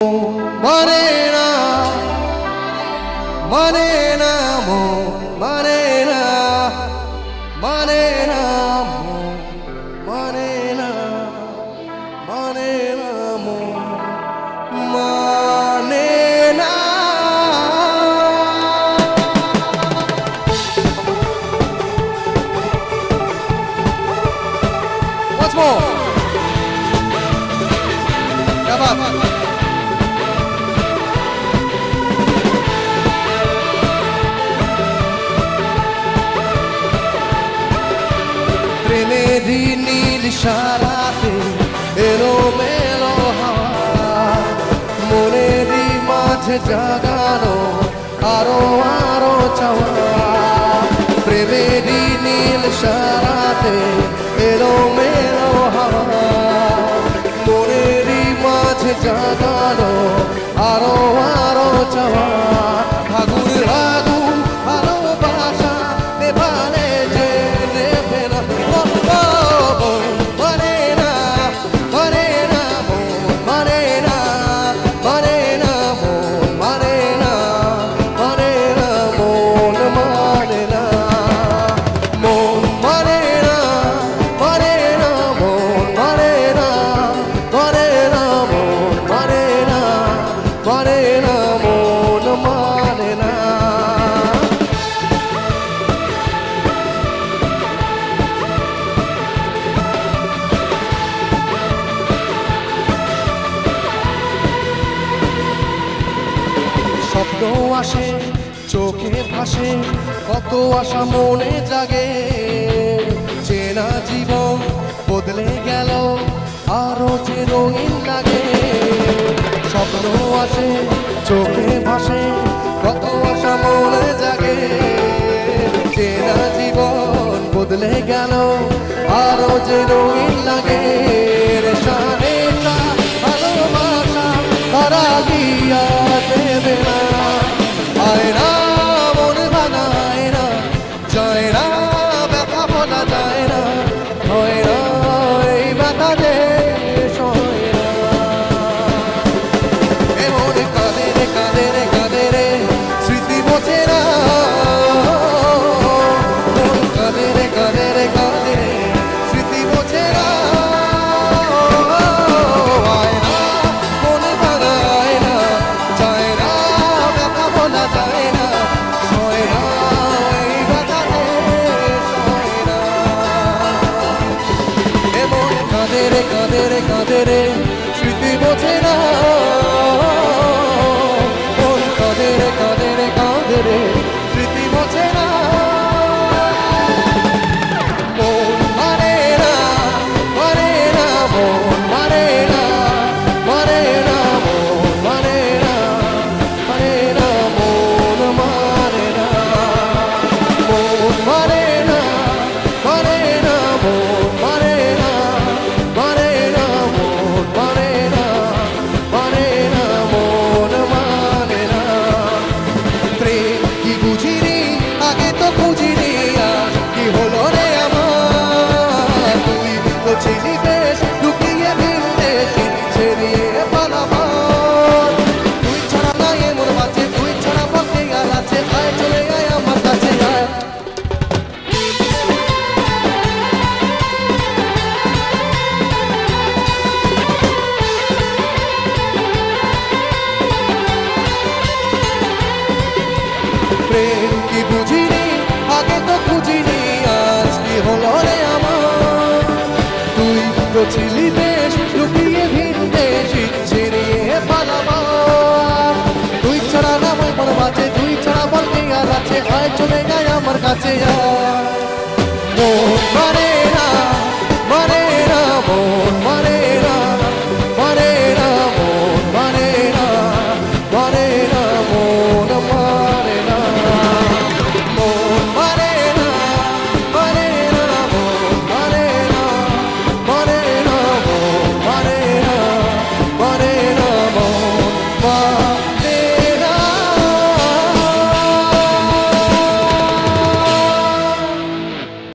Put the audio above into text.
Manena, manena, mo, manena, manena, mo, manena, manena, mo, manena. Once more. Come on. মেরি নীল সারাতে এলোমেলো হাওয়া মনেরই মাঝে জাগানো আরো আরো চাওয়া প্রেমেরই নীল সারাতে এলোমেলো হাওয়া মনেরই মাঝে জাগানো আরো আরো চাওয়া আগুন আগুন ভালোবাসা নেভালে যে নেভে না স্বপ্ন আসে চোখে ভাসে কত আশা মনে জাগে চেনা জীবন বদলে গেল আরো যে রঙিন লাগে স্বপ্ন আসে চোখে ভাসে কত আশা মনে জাগে চেনা জীবন বদলে গেল আরো যে রঙিন লাগে রেশা রেশা ভালোবাসা তারা গিয়া দেবে না আয় না মন ভাঙায় না যায় না ব্যথা বলা যায় না হয় না এই ব্যথা যে সয় না এমন কাঁদে রে কাঁদে রে কাঁদে রে স্মৃতি মোছে না মন কাঁদে রে কাঁদে রে কাঁদে রে স্মৃতি মোছে না আয় না মন ভাঙায় না যায় না ব্যথা বলা যায় না সয় না এই ব্যথা যে সয় না এমন কাঁদে রে কাঁদে রে কাঁদে রে স্মৃতি মোছে না মন কাঁদে রে কাঁদে রে কাঁদে রে স্মৃতি মোছে না মন মানে না মানে না মন মানে না মানে না মন মানে না মানে না মন মানে না মন মানে না মানে না মন মানে না মানে না মন মানে না মানে না মন মানে না প্রেম কি বুঝিনি আগে তো বুঝিনি আজ কি হলো রে আমার তুই তো ছিলি বেশ লুকিয়ে ভিনদেশে ছেড়িয়ে পালাবার তুই ছাড়া নাই এমন বাঁচে তুই ছাড়া পথে গেল আছে আয় চলে আয় আমার কাছে আয় প্রেম কি বুঝিনি আগে তো খুঁজিনি আজ কি হলো রে আমার তুই তো ছিলি বেশ লুকিয়ে ভিনদেশে ছেড়িয়ে পালাবার তুই ছাড়া না আমার মন বাঁচে তুই ছাড়া বলতে আর আছে আয় চলে যায় আমার কাছে আয় মন মানে